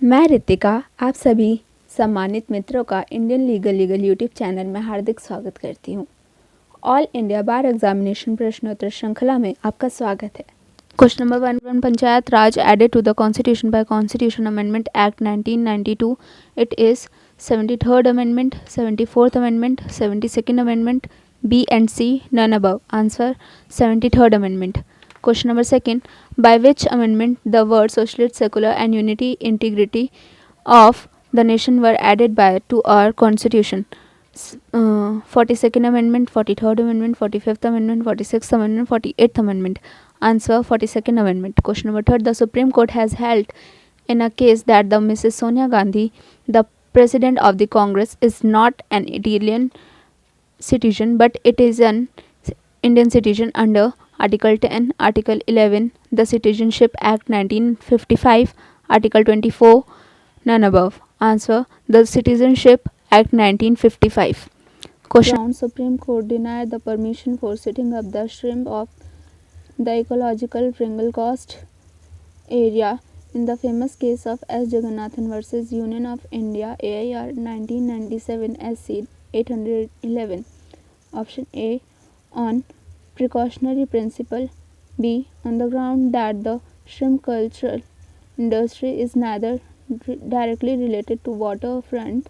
मैं रितिका आप सभी सम्मानित मित्रों का इंडियन लीगल यूट्यूब चैनल में हार्दिक स्वागत करती हूँ। ऑल इंडिया बार एग्जामिनेशन प्रश्नोत्तर श्रृंखला में आपका स्वागत है। Question number 1 panchayat raj added to the constitution by constitution amendment act 1992 it is 73rd amendment, 74th amendment, 72nd amendment, B and C none above. Answer 73rd amendment. Question number 2. By which amendment the words socialist, secular and unity integrity of the nation were added to our constitution? 42nd amendment, 43rd amendment, 45th amendment, 46th amendment, 48th amendment. Answer 42nd amendment. Question number 3. The Supreme Court has held in a case that the Mrs. Sonia Gandhi, the President of the Congress, is not an Italian citizen but it is an Indian citizen under Article 10, Article 11, the Citizenship Act 1955, Article 24, none above. Answer the Citizenship Act 1955. Question. Supreme Court denied the permission for setting up the shrimp of the ecological Pringle Coast area in the famous case of S. Jagannathan versus Union of India AIR 1997 SC 811. Option A on precautionary principle, B on the ground that the shrimp culture industry is neither directly related to waterfront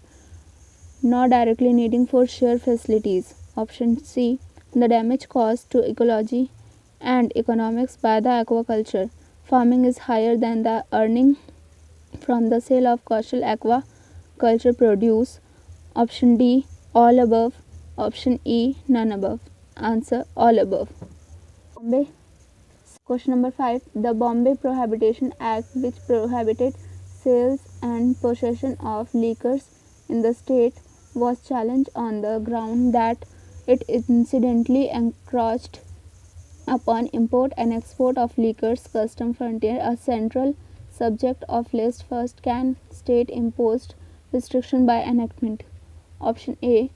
nor directly needing for sheer facilities. Option C the damage caused to ecology and economics by the aquaculture farming is higher than the earning from the sale of coastal aquaculture produce. Option D all above. Option E none above. Answer all above. Bombay. Question number 5. The Bombay Prohibition Act, which prohibited sales and possession of liquors in the state, was challenged on the ground that it incidentally encroached upon import and export of liquors custom frontier, a central subject of list first can state imposed restriction by enactment. Option A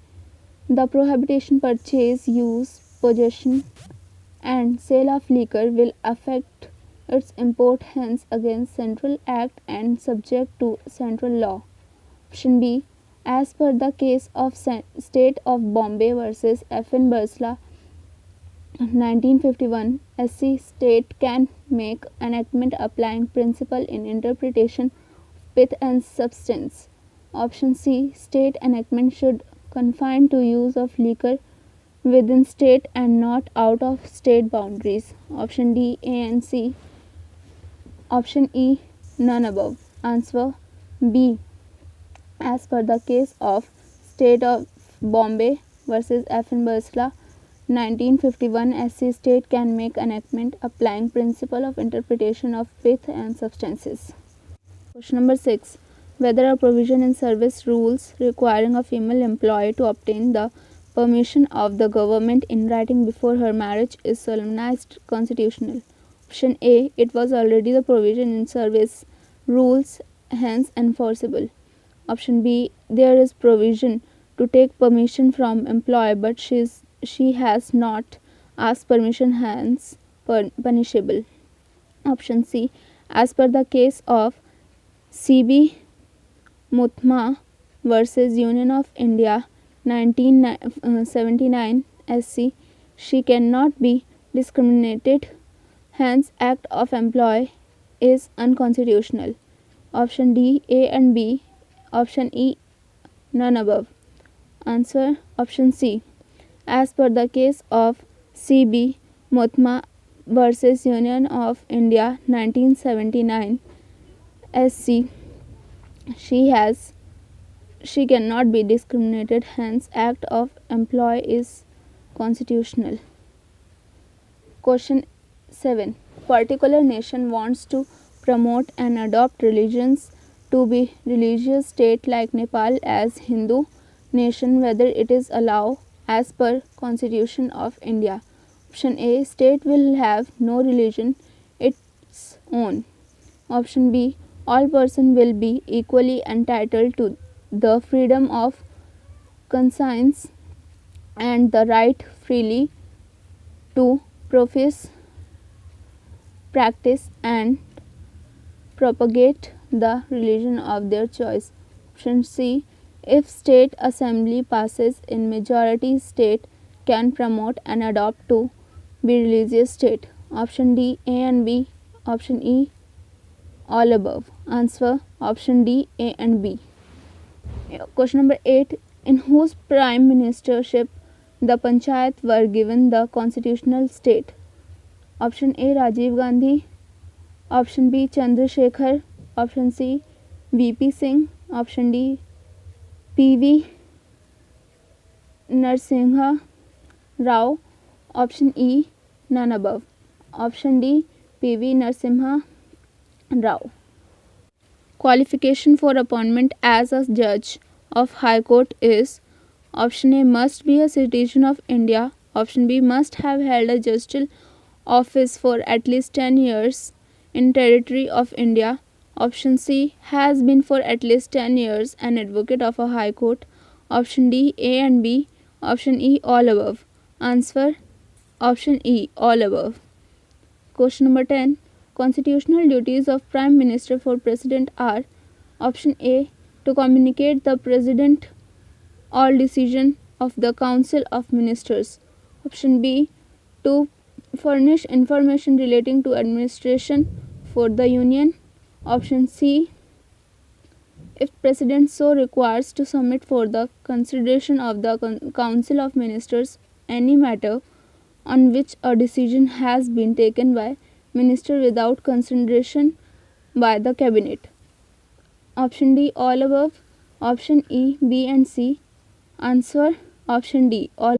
the prohibition purchase, use, possession and sale of liquor will affect its import hence against Central Act and subject to central law. Option B as per the case of State of Bombay versus FN Bursla 1951 SC state can make enactment applying principle in interpretation of pith and substance. Option C state enactment should confined to use of liquor within state and not out of state boundaries. Option D, A and C. Option E, none above. Answer B. As per the case of State of Bombay versus FN Bursla 1951 SC state can make enactment applying principle of interpretation of pith and substances. Question number 6. Whether a provision in service rules requiring a female employee to obtain the permission of the government in writing before her marriage is solemnized constitutional. Option A. It was already the provision in service rules, hence enforceable. Option B. There is provision to take permission from employee but she has not asked permission, hence punishable. Option C. As per the case of C.B. Muthma versus Union of India 1979 SC, she cannot be discriminated, hence Act of Employee is unconstitutional. Option D, A and B. Option E, none above. Answer option C. As per the case of C.B. Muthma versus Union of India 1979 SC, she cannot be discriminated, hence Act of Employee is constitutional. Question 7. Particular nation wants to promote and adopt religions to be religious state like Nepal as Hindu nation, whether it is allowed as per Constitution of India. Option A. State will have no religion its own. Option B. All persons will be equally entitled to the freedom of conscience and the right freely to profess, practice and propagate the religion of their choice. Option C. If state assembly passes in majority, state can promote and adopt to be religious state. Option D. A and B. Option E. All above. Answer option D. A and B. Question number 8. In whose prime ministership the panchayat were given the constitutional state? Option A. Rajiv Gandhi. Option B. Chandrasekhar. Option C. VP Singh. Option D. PV Narasimha Rao. Option E. None above. Option D. PV Narasimha Rao. Qualification for appointment as a judge of High Court is: option A. Must be a citizen of India. Option B. Must have held a judicial office for at least 10 years in territory of India. Option C. Has been for at least 10 years an advocate of a High Court. Option D. A and B. Option E. All above. Answer option E. All above. Question number 10. Constitutional duties of Prime Minister for President are: option A. To communicate the President all decision of the Council of Ministers. Option B. To furnish information relating to administration for the Union. Option C. If President so requires, to submit for the consideration of the Council of Ministers any matter on which a decision has been taken by Minister without consideration by the Cabinet. Option D. All above. Option E, B and C. Answer option D. All.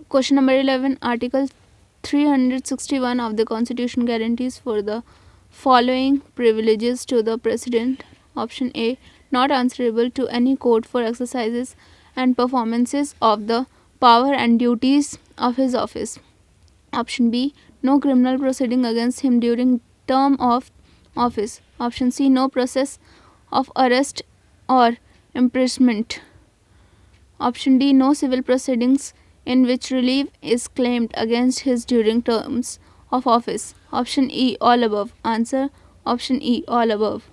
Question number 11. Article 361 of the Constitution guarantees for the following privileges to the President. Option A. Not answerable to any court for exercises and performances of the power and duties of his office. Option B. No criminal proceeding against him during term of office. Option C. No process of arrest or imprisonment. Option D. No civil proceedings in which relief is claimed against his during terms of office. Option E. All above. Answer option E. All above.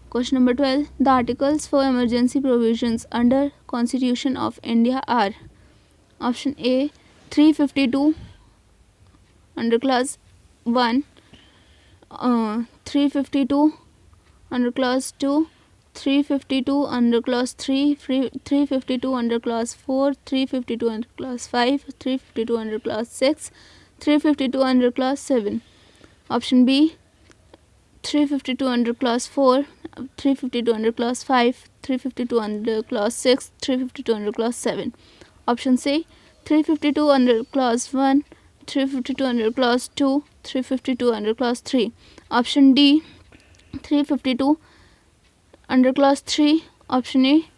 Question number 12. The articles for emergency provisions under Constitution of India are: option A. 352 under clause 1, 352 under clause 2, 352 under clause 3, 352 under clause 4, 352 under clause 5, 352 under clause 6, 352 under clause 7. Option B. 352 under clause 4, 352 under clause 5, 352 under clause 6, 352 under clause 7. Option C. 352 under clause 1, 352 under clause 2, 352 under clause 3. Option D. 352 under clause 3. Option A.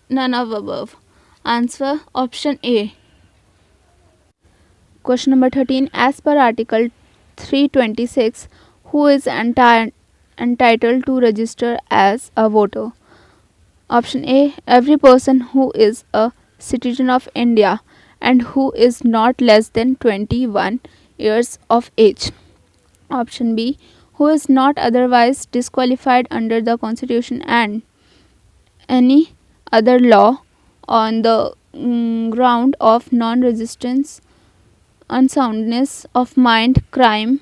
None of above. Answer option A. Question number 13. As per Article 326, who is entitled to register as a voter? Option A. Every person who is a citizen of India and who is not less than 21 years of age. Option B. Who is not otherwise disqualified under the Constitution and any other law on the ground of non-resistance, unsoundness of mind, crime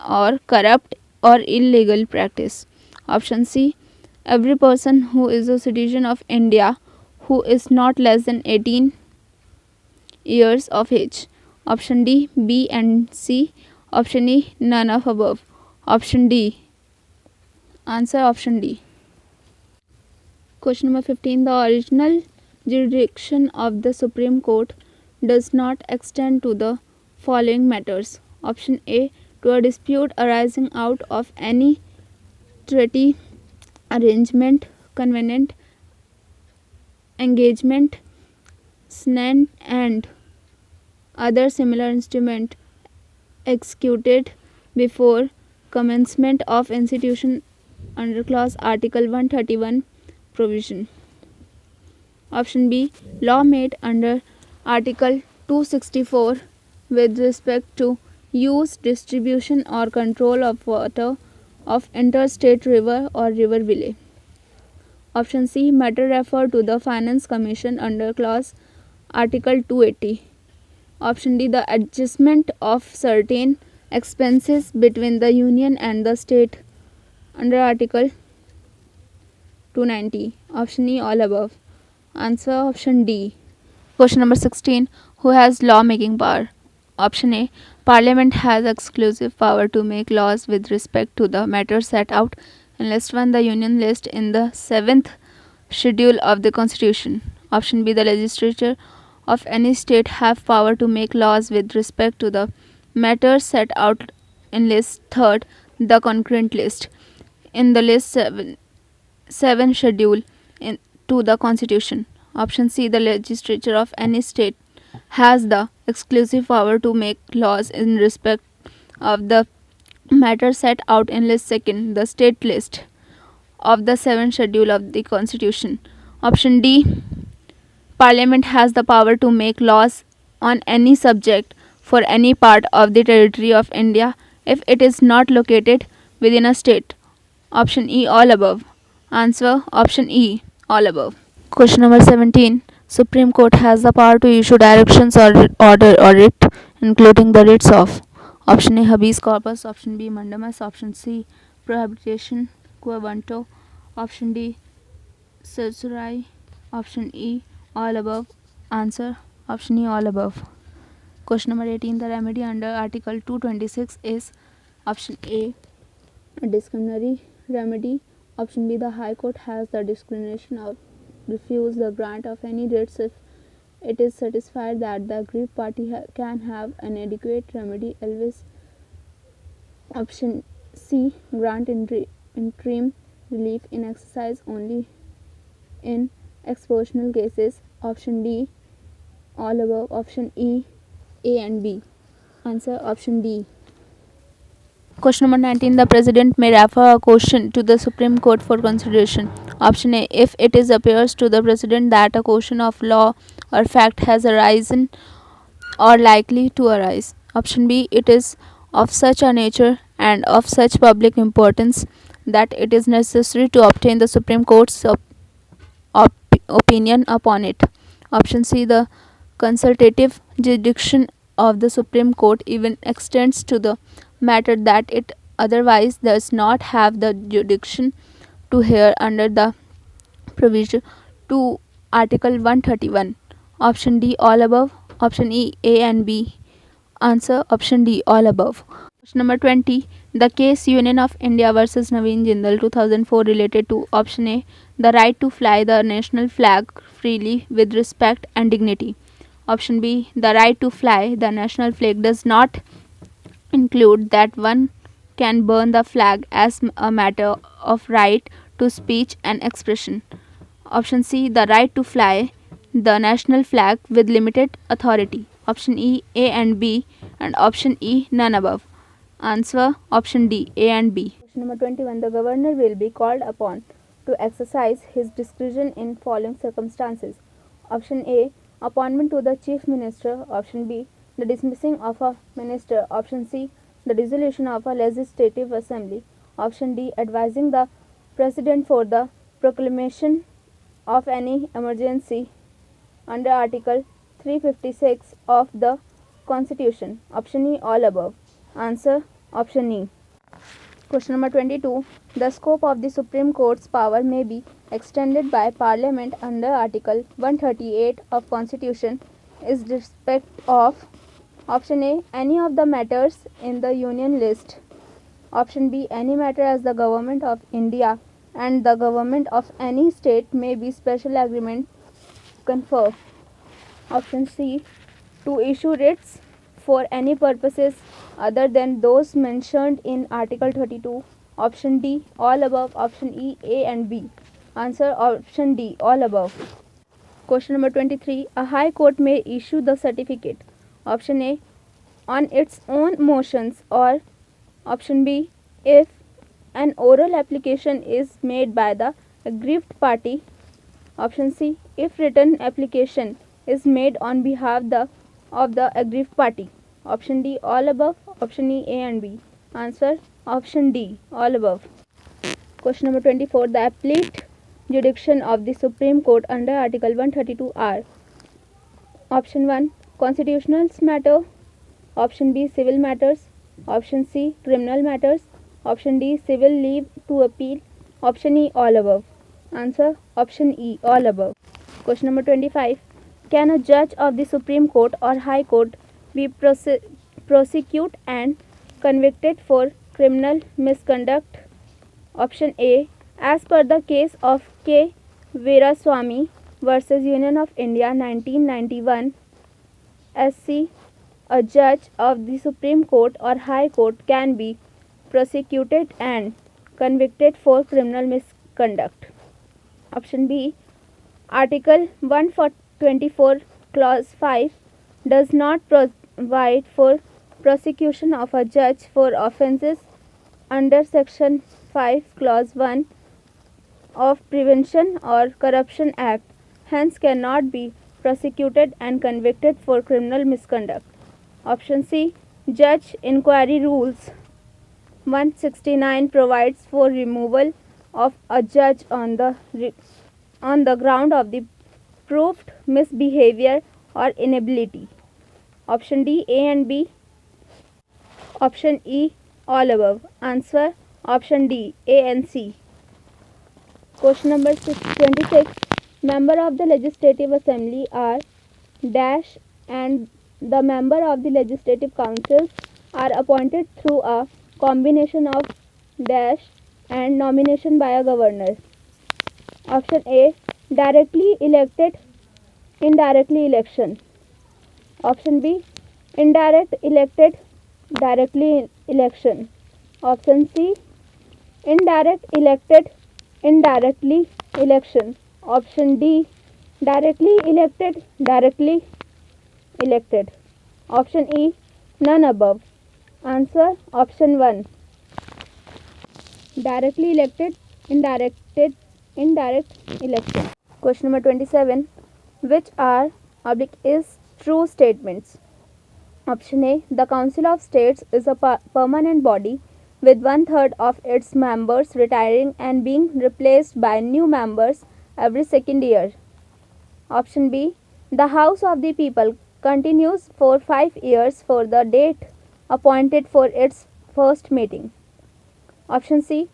or corrupt or illegal practice. Option C. Every person who is a citizen of India who is not less than 18 years of age. Option D. B and C. Option E. None of above. Option D. Answer option D. Question number 15. The original jurisdiction of the Supreme Court does not extend to the following matters. Option A. To a dispute arising out of any treaty, arrangement, covenant, engagement, snan and other similar instrument executed before commencement of institution under clause Article 131 provision. Option B. Law made under Article 264 with respect to use, distribution or control of water of interstate river or riverway. Option C. Matter referred to the Finance Commission under clause Article 280. Option D. The adjustment of certain expenses between the union and the state under Article 290. Option E. All above. Answer option D. Question number 16. Who has law-making power? Option A. Parliament has exclusive power to make laws with respect to the matters set out in List 1, the Union List, in the 7th Schedule of the Constitution. Option B. The legislature of any state have power to make laws with respect to the matters set out in List 3rd, the concurrent list, in the List 7 Schedule to the Constitution. Option C. The legislature of any state has the exclusive power to make laws in respect of the matter set out in List 2nd, the state list of the 7th Schedule of the Constitution. Option D. Parliament has the power to make laws on any subject for any part of the territory of India if it is not located within a state. Option E. All above. Answer option E. All above. Question number 17. Supreme Court has the power to issue directions or order or writ, including the writs of option A. Habeas corpus, option B. Mandamus, option C. Prohibition quo vanto, option D. Certiorari, option E. All above. Answer option E. All above. Question number 18. The remedy under Article 226 is option A. A disciplinary remedy. Option B. The High Court has the discretion of refuse the grant of any writs if it is satisfied that the aggrieved party can have an adequate remedy. Always. Option C. Grant interim relief in exercise only in exceptional cases. Option D. All above. Option E. A and B. Answer option D. Question number 19. The President may refer a question to the Supreme Court for consideration. Option A. If it appears to the President that a question of law or fact has arisen or likely to arise. Option B. It is of such a nature and of such public importance that it is necessary to obtain the Supreme Court's opinion upon it. Option C. The consultative jurisdiction of the Supreme Court even extends to the matter that it otherwise does not have the jurisdiction to hear under the provision to Article 131. Option D. All above. Option E. A and B. Answer option D. All above. Question number 20. The case Union of India versus Naveen Jindal 2004 related to option A. The right to fly the national flag freely with respect and dignity. Option B. The right to fly the national flag does not include that one can burn the flag as a matter of right to speech and expression. Option C. The right to fly the national flag with limited authority. Option E. A and B, and option E. None above. Answer option D. A and B. Question number 21. The governor will be called upon to exercise his discretion in following circumstances. Option A. Appointment to the chief minister. Option B. The dismissing of a minister. Option C. The dissolution of a legislative assembly. Option D. Advising the president for the proclamation of any emergency under Article 356 of the Constitution. Option E. All above. Answer option E. Question number 22. The scope of the Supreme Court's power may be extended by Parliament under Article 138 of Constitution is respect of option A. Any of the matters in the Union list. Option B. Any matter as the Government of India and the government of any state may be special agreement confer. Option C. To issue writs for any purposes other than those mentioned in Article 32. Option D. All above. Option E. A and B. Answer option D. All above. Question number 23. A High Court may issue the certificate. Option A. On its own motions, or option B. If an oral application is made by the aggrieved party. Option C. If written application is made on behalf of the aggrieved party. Option D. All above. Option E. A and B. Answer Option D, all above. Question number 24. The appellate jurisdiction of the Supreme Court under Article 132 are: Option 1, constitutional matter. Option B, civil matters. Option C, criminal matters. Option D, civil leave to appeal. Option E, all above. Answer: Option E, all above. Question number 25. Can a judge of the Supreme Court or High Court be prosecuted and convicted for criminal misconduct? Option A, as per the case of K. Veeraswamy versus Union of India 1991, SC, a judge of the Supreme Court or High Court can be prosecuted and convicted for criminal misconduct. Option B, Article 124 Clause 5 does not provide for prosecution of a judge for offences under Section 5 Clause 1 of Prevention or Corruption Act, hence cannot be prosecuted and convicted for criminal misconduct. Option C, Judge Inquiry Rules 169 provides for removal of a judge on the ground of the proved misbehavior or inability. Option D, A and B. Option E, all above. Answer: Option D, A and C. Question number 26. Member of the Legislative Assembly are dash, and the member of the Legislative Councils are appointed through a combination of dash and nomination by a governor. Option A, directly elected, indirectly election. Option B, indirect elected, directly election. Option C, indirect elected, indirectly election. Option D, directly elected, directly elected. Option E, none above. Answer: Option 1, directly elected, indirect election. Question number 27. Which are is true statements? Option A, the Council of States is a permanent body with 1/3 of its members retiring and being replaced by new members every second year. Option B, the House of the People continues for 5 years for the date appointed for its first meeting. Option C,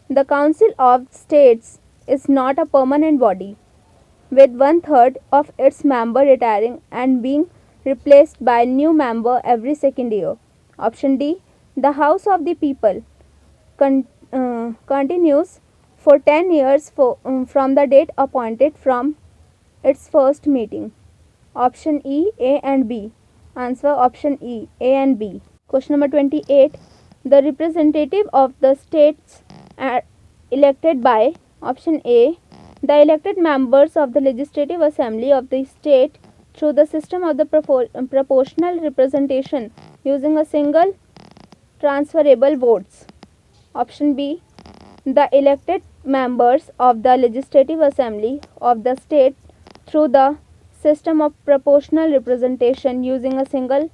the Council of States is not a permanent body with 1/3 of its member retiring and being replaced by new member every second year. Option D, the House of the People continues for 10 years from the date appointed from its first meeting. Option E, A and B. Answer: Option E, A and B. Question number 28. The representative of the states are elected by: Option A, the elected members of the Legislative Assembly of the state through the system of the proportional representation using a single transferable votes. Option B, the elected members of the Legislative Assembly of the state through the system of proportional representation using a single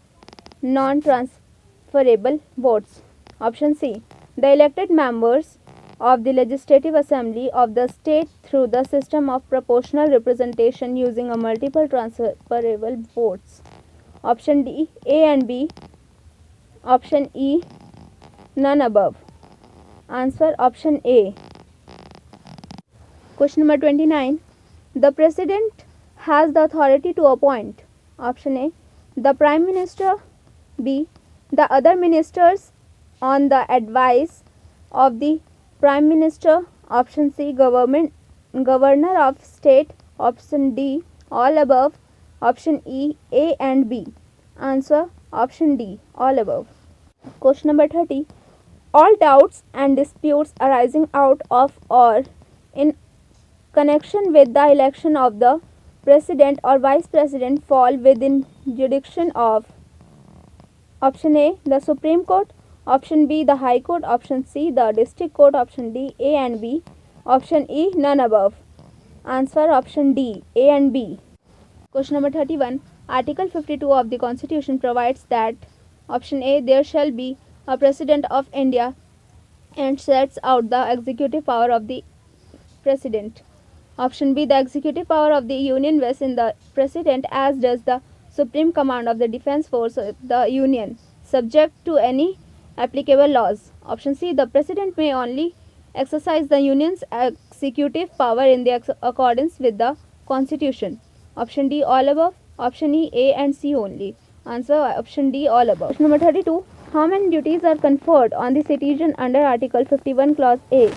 non-transferable votes. Option C, the elected members of the Legislative Assembly of the state through the system of proportional representation using a multiple transferable votes. Option D, A and B. Option E, none above. Answer: Option A. Question number 29. The President has the authority to appoint: Option A, the Prime Minister. B, the other ministers on the advice of the Prime Minister. Option C, Governor of State. Option D, all above. Option E, A and B. Answer: Option D, all above. Question number 30. All doubts and disputes arising out of or in connection with the election of the President or Vice President fall within jurisdiction of: Option A, the Supreme Court. Option B, the High Court. Option C, the District Court. Option D, A and B. Option E, none above. Answer: Option D, A and B. Question number 31. Article 52 of the Constitution provides that: Option A, there shall be a President of India and sets out the executive power of the President. Option B. The executive power of the Union vests in the President, as does the supreme command of the defense force of the Union, subject to any applicable laws. Option C. The President may only exercise the Union's executive power in the accordance with the Constitution. Option D. All above. Option E. A and C only. Answer option D. All above. Question number 32. How many duties are conferred on the citizen under Article 51 Clause A?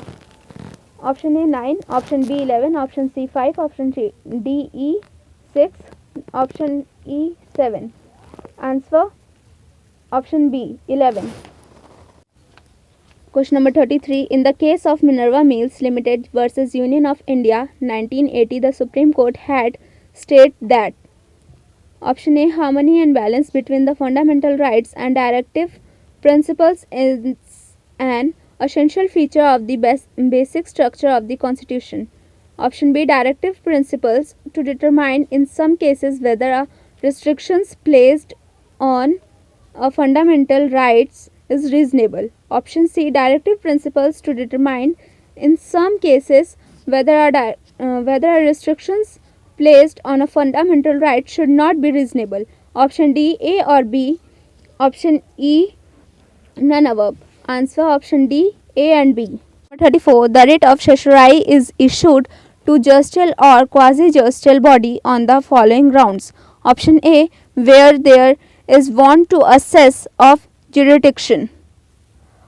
Option A 9, option B 11, option C 5, option D E 6, option E 7. Answer option B 11. Question number 33. In the case of Minerva Mills Limited versus Union of India 1980, the Supreme Court had stated that option A. Harmony and balance between the fundamental rights and directive principles is an essential feature of the basic structure of the Constitution. Option B. Directive principles to determine in some cases whether a restrictions placed on a fundamental rights is reasonable. Option C. Directive principles to determine in some cases whether a restrictions placed on a fundamental right should not be reasonable. Option D. A or B. Option E. None above. Answer option D. A and B. 34. The writ of certiorari is issued to justicial or quasi-justicial body on the following grounds. Option A. Where there is want to assess of jurisdiction.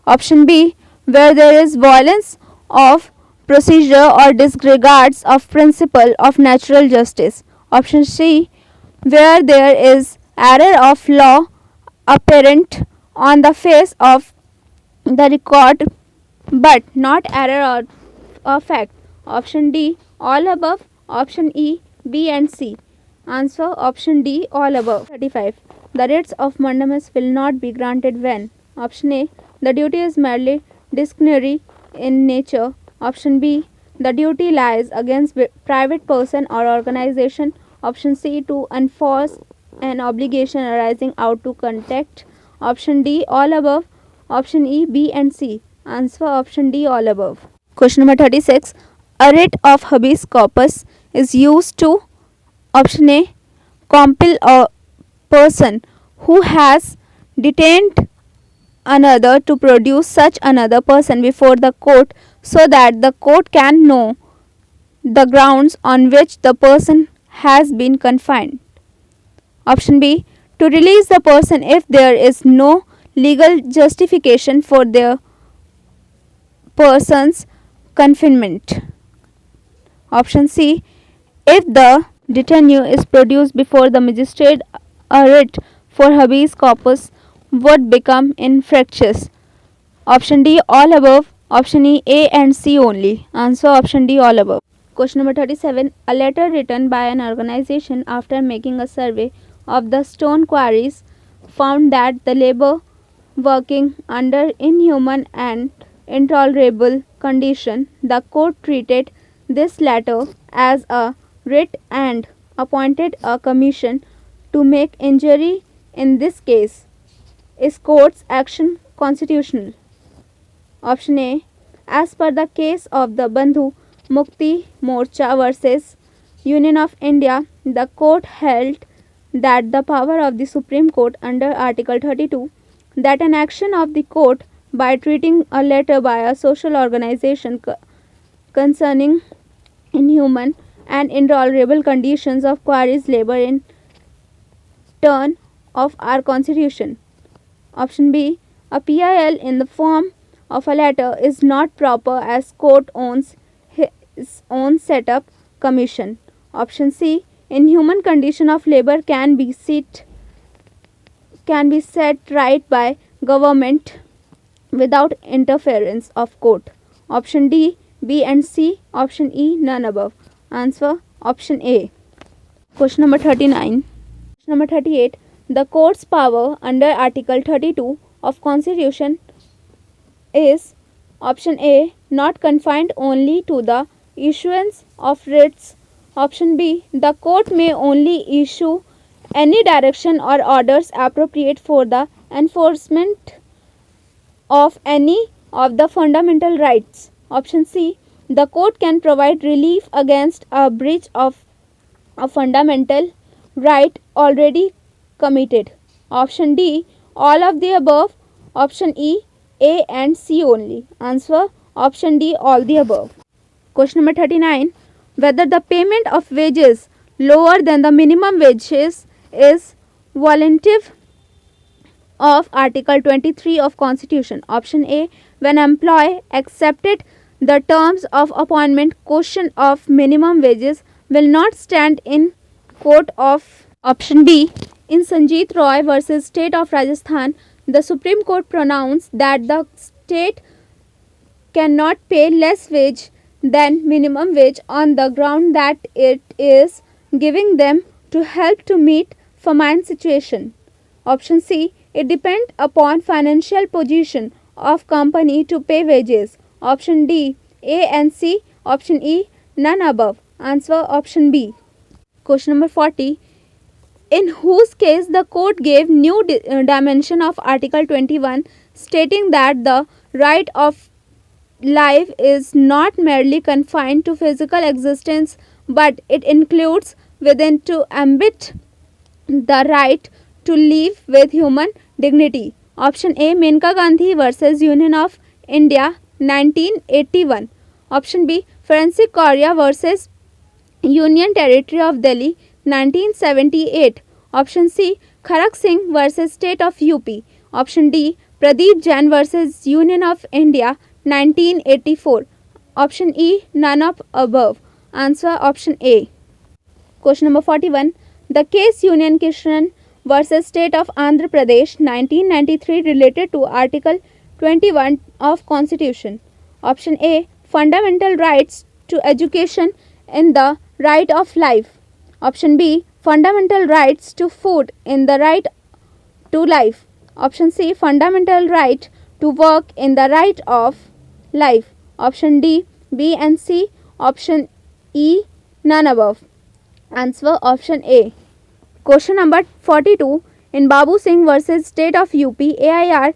Option B. Where there is violence of procedure or disregards of principle of natural justice. Option C. Where there is error of law apparent on the face of the record but not error of fact. Option D. All above. Option E. B and C. Answer option D. All above. 35. The writs of mandamus will not be granted when. Option A. The duty is merely discretionary in nature. Option B. The duty lies against private person or organization. Option C. To enforce an obligation arising out to contract. Option D. All above. Option E. B and C. Answer option D. All above. Question number 36. A writ of habeas corpus is used to. Option A. Compel a person who has detained another to produce such another person before the court so that the court can know the grounds on which the person has been confined. Option B. To release the person if there is no legal justification for their person's confinement. Option C. If the detainee is produced before the magistrate, a writ for habeas corpus would become infractious. Option D. All above. Option E. A and C only. Answer option D. All above. Question number 37. A letter written by an organization after making a survey of the stone quarries found that the labor working under inhuman and intolerable condition. The court treated this letter as a writ and appointed a commission to make inquiry in this case. Is court's action constitutional? Option A. As per the case of the Bandhu Mukti Morcha versus Union of India, the court held that the power of the Supreme Court under Article 32, that an action of the court by treating a letter by a social organization concerning inhuman and intolerable conditions of quarries labor in turn of our constitution. Option B. A PIL in the form of a letter is not proper as court owns his own set up commission. Option C. Inhuman condition of labor can be set right by government without interference of court. Option D. B and C. Option E. None above. Answer option A. Question number 39. Question number 38. The court's power under Article 32 of Constitution is option A. Not confined only to the issuance of writs. Option B. The court may only issue any direction or orders appropriate for the enforcement of any of the fundamental rights. Option C. The court can provide relief against a breach of a fundamental right already committed. Option D. All of the above. Option E. A and C only. Answer option D. All the above. Question number 39. Whether the payment of wages lower than the minimum wages is violative of Article 23 of Constitution. Option A. When employee accepted the terms of appointment, question of minimum wages will not stand in court of. Option B. In Sanjeet Roy versus State of Rajasthan, the Supreme Court pronounced that the state cannot pay less wage than minimum wage on the ground that it is giving them to help to meet famine situation. Option C. It depends upon financial position of company to pay wages. Option D. A and C. Option E. None above. Answer option B. Question number 40. In whose case the court gave new dimension of Article 21, stating that the right of life is not merely confined to physical existence, but it includes within to ambit the right to live with human dignity. Option A. Menka Gandhi versus Union of India 1981. Option B. Francis Correa versus Union Territory of Delhi 1978. Option C. Kharak Singh versus State of UP. Option D. Pradeep Jain versus Union of India 1984. Option E. None of above. Answer option A. Question number 41. The case Union Kishan versus State of Andhra Pradesh 1993 related to Article 21 of Constitution. Option A. Fundamental rights to education in the right of life. Option B. Fundamental rights to food in the right to life. Option C. Fundamental right to work in the right of life. Option D. B and C. Option E. None above. Answer option A. Question number 42. In Babu Singh versus State of UP AIR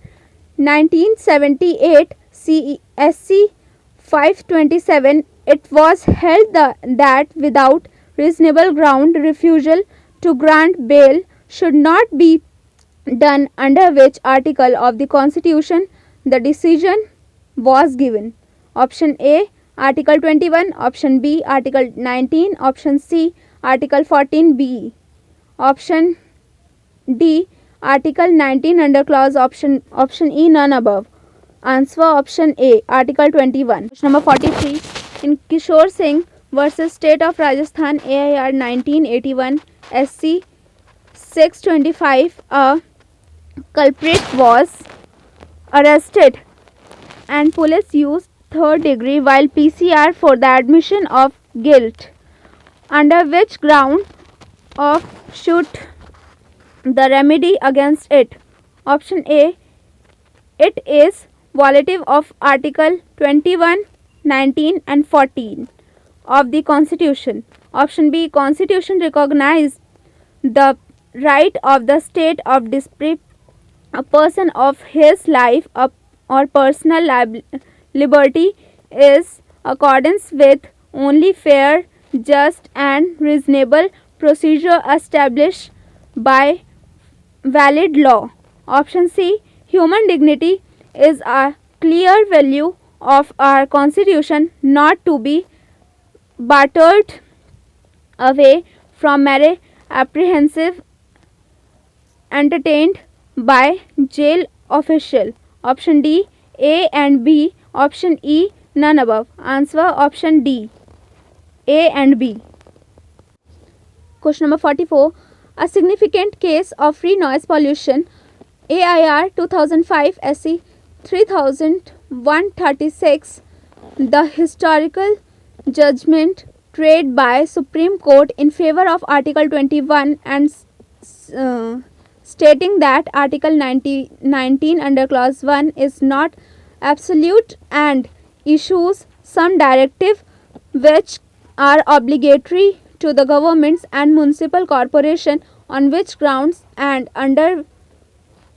1978 CSC 527, it was held that without reasonable ground refusal to grant bail should not be done, under which article of the Constitution the decision was given. Option A. Article 21. Option B. Article 19. Option C. Article 14B. Option D. Article 19 under clause option E. None above. Answer option A. Article 21. Question number 43. In Kishore Singh versus State of Rajasthan AIR 1981 SC 625, a culprit was arrested and police used third degree while PCR for the admission of guilt. Under which ground of should the remedy against it? Option A. It is violative of Article 21, 19 and 14 of the Constitution. Option B. Constitution recognizes the right of the state of deprive a person of his life or personal liberty is accordance with only fair, just and reasonable procedure established by valid law. Option C. Human dignity is a clear value of our Constitution, not to be bartered away from mere apprehensive entertained by jail official. Option D. A and B. Option E. None above. Answer option D. A and B. Question number 44. A significant case of free noise pollution AIR 2005 SC 3136. The historical judgment read by Supreme Court in favor of Article 21 and stating that Article 19 under Clause 1 is not absolute and issues some directive which are obligatory to the governments and municipal corporation, on which grounds and under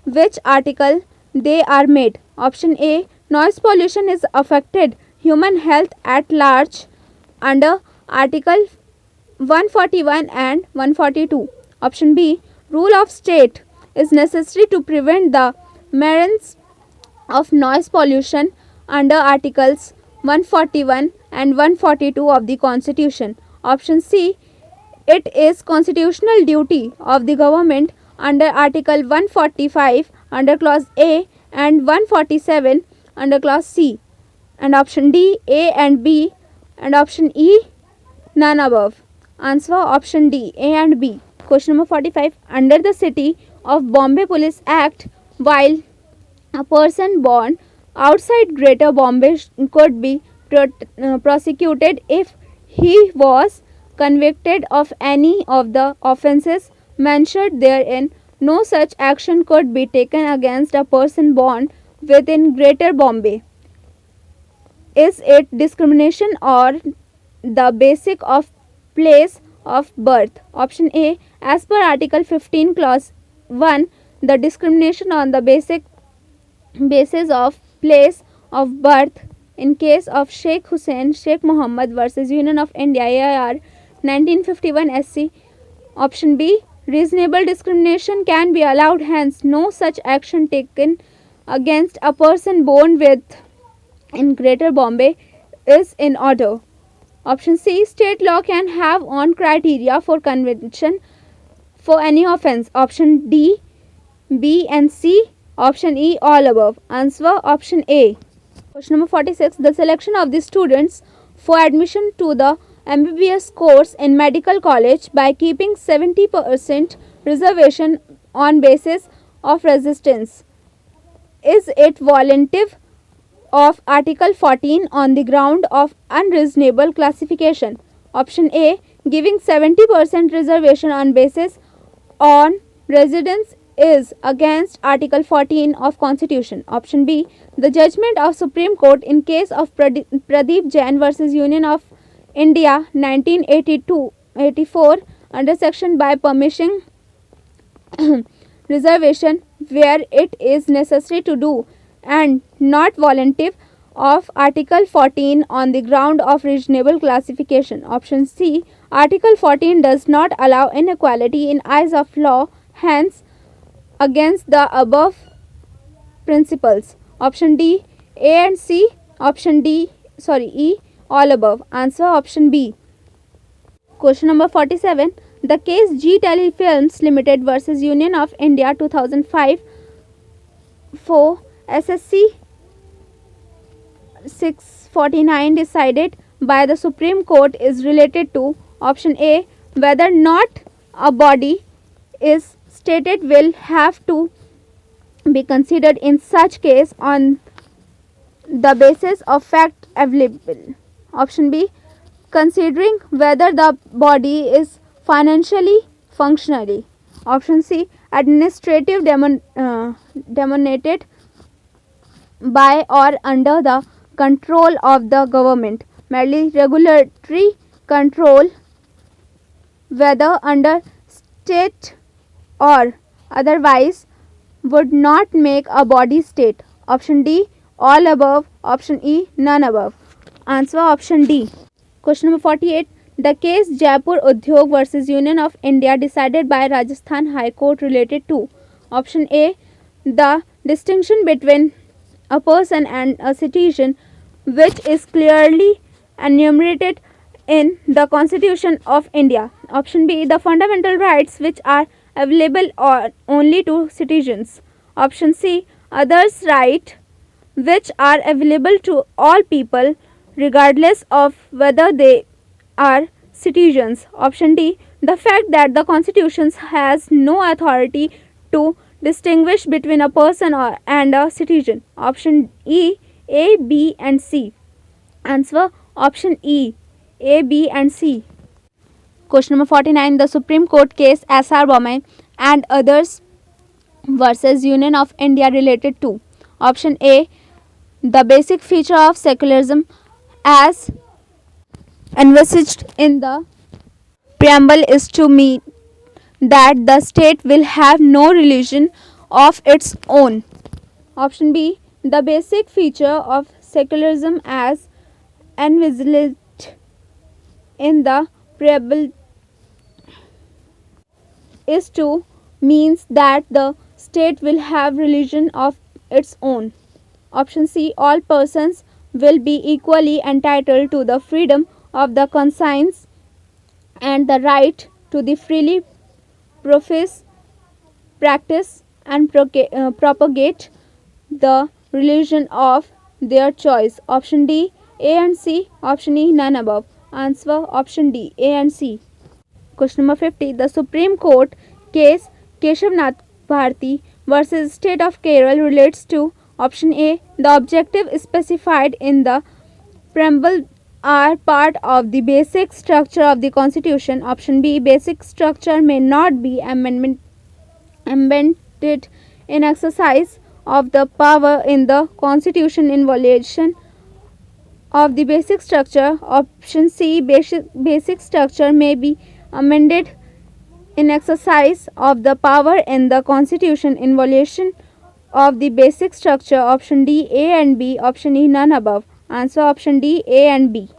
which article they are made. Option A. noise pollution is affected human health at large under Article 141 and 142. Option B. Rule of state is necessary to prevent the menace of noise pollution under Articles 141 and 142 of the Constitution. Option C. It is constitutional duty of the government under Article 145 under Clause A and 147 under Clause C. And option D, A and B, and option E, none above. Answer option D, A and B. Question number 45. Under the City of Bombay Police Act, while a person born outside Greater Bombay could be prosecuted if he was convicted of any of the offences mentioned therein, no such action could be taken against a person born within Greater Bombay. Is it discrimination or the basis of place of birth? Option A. As per Article 15 Clause 1, the discrimination on the basis of place of birth in case of Sheikh Hussain Sheikh Mohammed versus Union of India AIR 1951 SC. Option B. Reasonable discrimination can be allowed, hence no such action taken against a person born with in Greater Bombay is in order. Option C. State law can have on criteria for conviction for any offence. Option D, B and C. Option E, all above. Answer option A. Question number 46. The selection of the students for admission to the MBBS course in medical college by keeping 70% reservation on basis of resistance. Is it voluntary of Article 14 on the ground of unreasonable classification? Option A. Giving 70% reservation on basis on residence is against Article 14 of Constitution. Option B. The judgment of Supreme Court in case of Pradeep Jain versus Union of India 1984 under section by permission reservation where it is necessary to do and not voluntary of Article 14 on the ground of reasonable classification. Option C. Article 14 does not allow inequality in eyes of law, hence against the above principles. Option D, A and C. Option E, all above. Answer option B. Question number 47. The case G Telefilms Limited versus Union of India 2005 for SSC 649 decided by the Supreme Court is related to option A. Whether not a body is stated will have to be considered in such case on the basis of fact available. Option B. Considering whether the body is financially functionally. Option C. Administrative dominated by or under the control of the government. Merely regulatory control whether under state or otherwise would not make a body state. Option D, all above. Option E, none above. Answer option D. Question number 48. The case Jaipur Udyog versus Union of India decided by Rajasthan High Court related to option A. The distinction between a person and a citizen which is clearly enumerated in the Constitution of India. Option B. The fundamental rights which are available only to citizens. Option C. Others' rights which are available to all people regardless of whether they are citizens. Option D. The fact that the Constitution has no authority to distinguish between a person and a citizen. Option E. A, B and C. Answer option E. A, B and C. Question number 49. The Supreme Court case S.R. Bommai and others versus Union of India related to option A. The basic feature of secularism as envisaged in the preamble is to mean that the state will have no religion of its own. Option B. The basic feature of secularism as envisaged in the preamble is to means that the state will have religion of its own. Option C. All persons will be equally entitled to the freedom of the conscience and the right to the freely profess, practice and propagate the religion of their choice. Option D. A and C. Option E. None above. Answer option D. A and C. Question number 50. The Supreme Court case Keshav Nath Bharti versus State of Kerala relates to option A. The objective specified in the preamble are part of the basic structure of the Constitution. Option B. Basic structure may not be amended in exercise of the power in the Constitution in violation of the basic structure. Option C. Basic structure may be amended in exercise of the power in the Constitution in violation of the basic structure. Option D. A and B. Option E. None above. Answer option D. A and B.